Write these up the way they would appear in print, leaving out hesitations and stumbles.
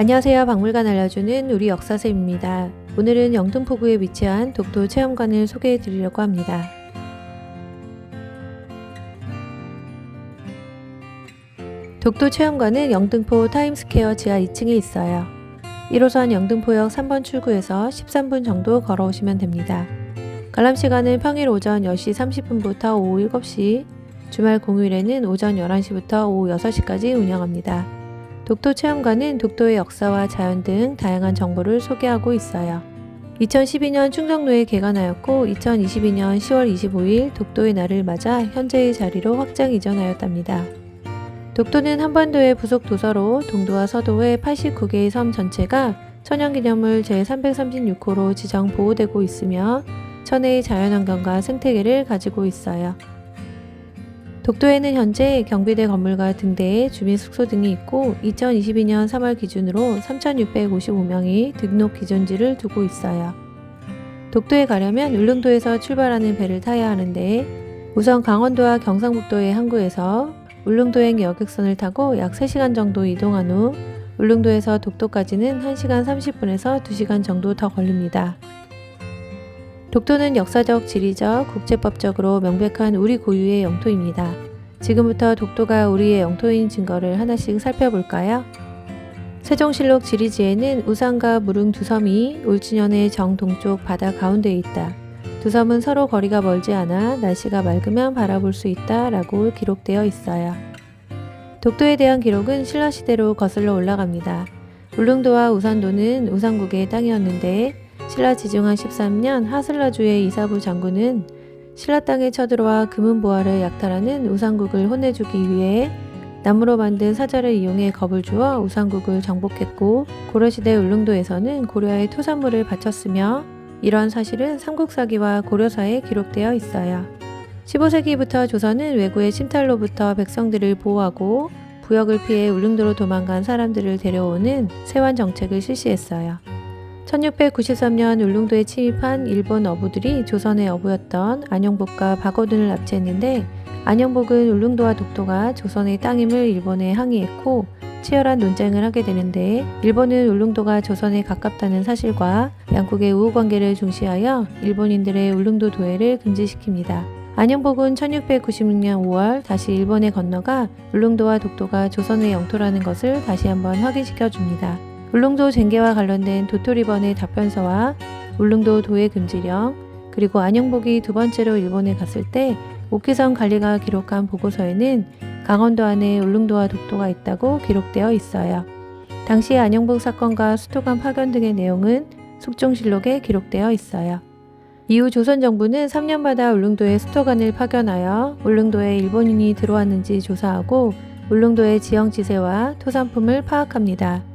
안녕하세요. 박물관 알려주는 우리 역사쌤입니다. 오늘은 영등포구에 위치한 독도 체험관을 소개해 드리려고 합니다. 독도 체험관은 영등포 타임스퀘어 지하 2층에 있어요. 1호선 영등포역 3번 출구에서 13분 정도 걸어오시면 됩니다. 관람 시간은 평일 오전 10시 30분부터 오후 7시, 주말 공휴일에는 오전 11시부터 오후 6시까지 운영합니다. 독도 체험관은 독도의 역사와 자연 등 다양한 정보를 소개하고 있어요. 2012년 충정로에 개관하였고 2022년 10월 25일 독도의 날을 맞아 현재의 자리로 확장 이전하였답니다. 독도는 한반도의 부속 도서로 동도와 서도의 89개의 섬 전체가 천연기념물 제336호로 지정 보호되고 있으며 천혜의 자연환경과 생태계를 가지고 있어요. 독도에는 현재 경비대 건물과 등대에 주민 숙소 등이 있고 2022년 3월 기준으로 3,655명이 등록 기존지를 두고 있어요. 독도에 가려면 울릉도에서 출발하는 배를 타야 하는데 우선 강원도와 경상북도의 항구에서 울릉도행 여객선을 타고 약 3시간 정도 이동한 후 울릉도에서 독도까지는 1시간 30분에서 2시간 정도 더 걸립니다. 독도는 역사적, 지리적, 국제법적으로 명백한 우리 고유의 영토입니다. 지금부터 독도가 우리의 영토인 증거를 하나씩 살펴볼까요? 세종실록 지리지에는 우산과 무릉 두 섬이 울진현의 정동쪽 바다 가운데에 있다. 두 섬은 서로 거리가 멀지 않아 날씨가 맑으면 바라볼 수 있다 라고 기록되어 있어요. 독도에 대한 기록은 신라시대로 거슬러 올라갑니다. 울릉도와 우산도는 우산국의 땅이었는데 신라 지중한 13년 하슬라주의 이사부 장군은 신라 땅에 쳐들어와 금은보화를 약탈하는 우산국을 혼내주기 위해 나무로 만든 사자를 이용해 겁을 주어 우산국을 정복했고 고려시대 울릉도에서는 고려의 토산물을 바쳤으며 이런 사실은 삼국사기와 고려사에 기록되어 있어요. 15세기부터 조선은 외구의 침탈로부터 백성들을 보호하고 부역을 피해 울릉도로 도망간 사람들을 데려오는 세환 정책을 실시했어요. 1693년 울릉도에 침입한 일본 어부들이 조선의 어부였던 안영복과 박어둔을 납치했는데 안영복은 울릉도와 독도가 조선의 땅임을 일본에 항의했고 치열한 논쟁을 하게 되는데 일본은 울릉도가 조선에 가깝다는 사실과 양국의 우호관계를 중시하여 일본인들의 울릉도 도해를 금지시킵니다. 안영복은 1696년 5월 다시 일본에 건너가 울릉도와 독도가 조선의 영토라는 것을 다시 한번 확인시켜 줍니다. 울릉도 쟁계와 관련된 도토리번의 답변서와 울릉도 도해 금지령, 그리고 안영복이 두 번째로 일본에 갔을 때 옥기성 관리가 기록한 보고서에는 강원도 안에 울릉도와 독도가 있다고 기록되어 있어요. 당시 안영복 사건과 수도관 파견 등의 내용은 숙종실록에 기록되어 있어요. 이후 조선 정부는 3년마다 울릉도에 수도관을 파견하여 울릉도에 일본인이 들어왔는지 조사하고 울릉도의 지형지세와 토산품을 파악합니다.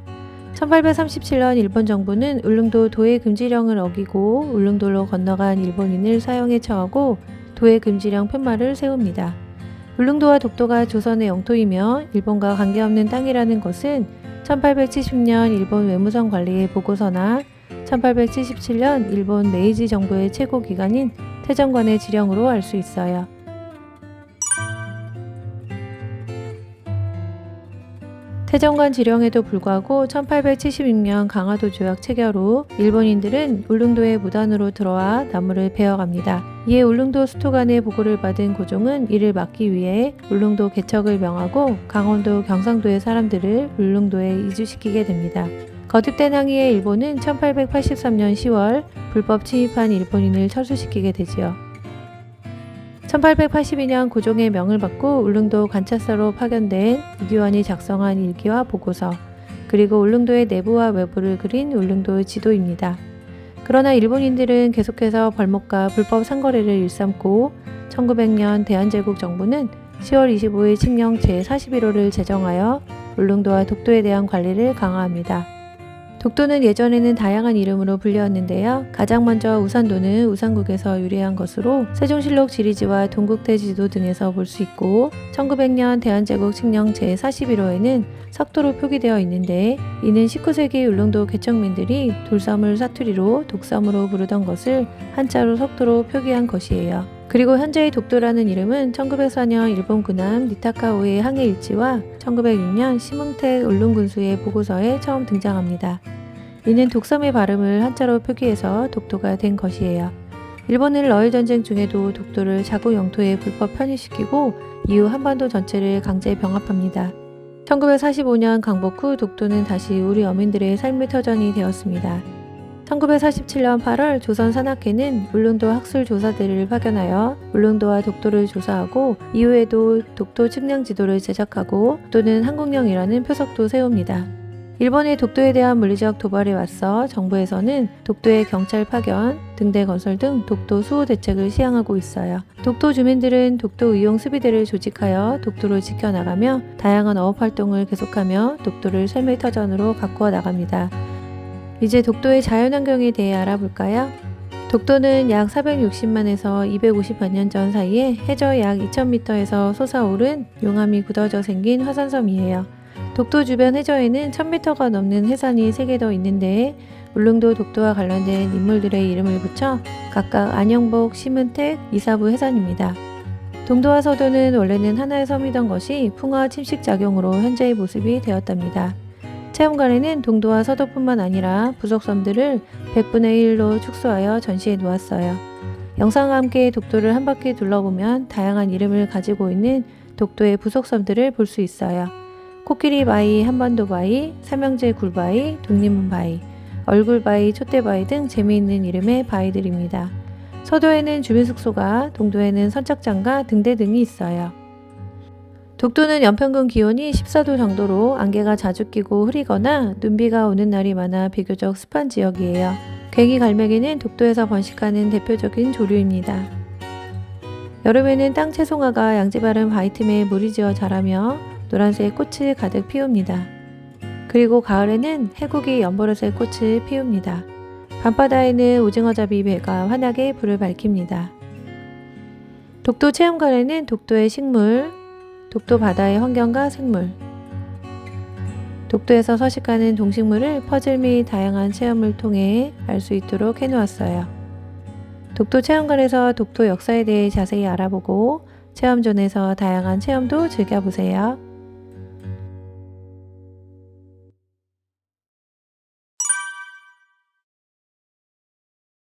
1837년 일본 정부는 울릉도 도해 금지령을 어기고 울릉도로 건너간 일본인을 사형에 처하고 도해 금지령 푯말을 세웁니다. 울릉도와 독도가 조선의 영토이며 일본과 관계없는 땅이라는 것은 1870년 일본 외무성 관리의 보고서나 1877년 일본 메이지 정부의 최고 기관인 태정관의 지령으로 알 수 있어요. 태정관 지령에도 불구하고 1876년 강화도 조약 체결 후 일본인들은 울릉도에 무단으로 들어와 나무를 베어갑니다. 이에 울릉도 수토관의 보고를 받은 고종은 이를 막기 위해 울릉도 개척을 명하고 강원도 경상도의 사람들을 울릉도에 이주시키게 됩니다. 거듭된 항의에 일본은 1883년 10월 불법 침입한 일본인을 철수시키게 되지요. 1882년 고종의 명을 받고 울릉도 관찰사로 파견된 이규환이 작성한 일기와 보고서, 그리고 울릉도의 내부와 외부를 그린 울릉도 지도입니다. 그러나 일본인들은 계속해서 벌목과 불법 상거래를 일삼고 1900년 대한제국 정부는 10월 25일 칙령 제41호를 제정하여 울릉도와 독도에 대한 관리를 강화합니다. 독도는 예전에는 다양한 이름으로 불렸는데요. 가장 먼저 우산도는 우산국에서 유래한 것으로 세종실록 지리지와 동국대지도 등에서 볼 수 있고 1900년 대한제국 칙령 제41호에는 석도로 표기되어 있는데 이는 19세기 울릉도 개척민들이 돌섬을 사투리로 독섬으로 부르던 것을 한자로 석도로 표기한 것이에요. 그리고 현재의 독도라는 이름은 1904년 일본 군함 니타카오의 항해 일지와 1906년 심흥택 울릉군수의 보고서에 처음 등장합니다. 이는 독섬의 발음을 한자로 표기해서 독도가 된 것이에요. 일본은 러일 전쟁 중에도 독도를 자국 영토에 불법 편입시키고 이후 한반도 전체를 강제 병합합니다. 1945년 강복 후 독도는 다시 우리 어민들의 삶의 터전이 되었습니다. 1947년 8월 조선 산악회는 울릉도 학술조사대를 파견하여 울릉도와 독도를 조사하고 이후에도 독도 측량 지도를 제작하고 독도는 한국령이라는 표석도 세웁니다. 일본의 독도에 대한 물리적 도발에 맞서 정부에서는 독도의 경찰 파견, 등대 건설 등 독도 수호 대책을 시행하고 있어요. 독도 주민들은 독도 의용 수비대를 조직하여 독도를 지켜나가며 다양한 어업 활동을 계속하며 독도를 삶의 터전으로 가꾸어 나갑니다. 이제 독도의 자연환경에 대해 알아볼까요? 독도는 약 460만에서 250만 년 전 사이에 해저 약 2000m에서 솟아오른 용암이 굳어져 생긴 화산섬이에요. 독도 주변 해저에는 1000m가 넘는 해산이 3개 더 있는데 울릉도 독도와 관련된 인물들의 이름을 붙여 각각 안영복, 심은택, 이사부 해산입니다. 동도와 서도는 원래는 하나의 섬이던 것이 풍화 침식 작용으로 현재의 모습이 되었답니다. 체험관에는 동도와 서도뿐만 아니라 부속섬들을 100분의 1로 축소하여 전시해 놓았어요. 영상과 함께 독도를 한 바퀴 둘러보면 다양한 이름을 가지고 있는 독도의 부속섬들을 볼 수 있어요. 코끼리 바위, 한반도 바위, 삼형제 굴바위, 독립문 바위, 얼굴 바위, 촛대 바위 등 재미있는 이름의 바위들입니다. 서도에는 주민 숙소가, 동도에는 선착장과 등대 등이 있어요. 독도는 연평균 기온이 14도 정도로 안개가 자주 끼고 흐리거나 눈비가 오는 날이 많아 비교적 습한 지역이에요. 괭이 갈매기는 독도에서 번식하는 대표적인 조류입니다. 여름에는 땅 채송화가 양지바른 바위 틈에 물이 지어 자라며 노란색 꽃이 가득 피웁니다. 그리고 가을에는 해국이 연보라색 꽃을 피웁니다. 밤바다에는 오징어잡이 배가 환하게 불을 밝힙니다. 독도 체험관에는 독도의 식물, 독도 바다의 환경과 생물, 독도에서 서식하는 동식물을 퍼즐 및 다양한 체험을 통해 알 수 있도록 해놓았어요. 독도 체험관에서 독도 역사에 대해 자세히 알아보고 체험존에서 다양한 체험도 즐겨보세요.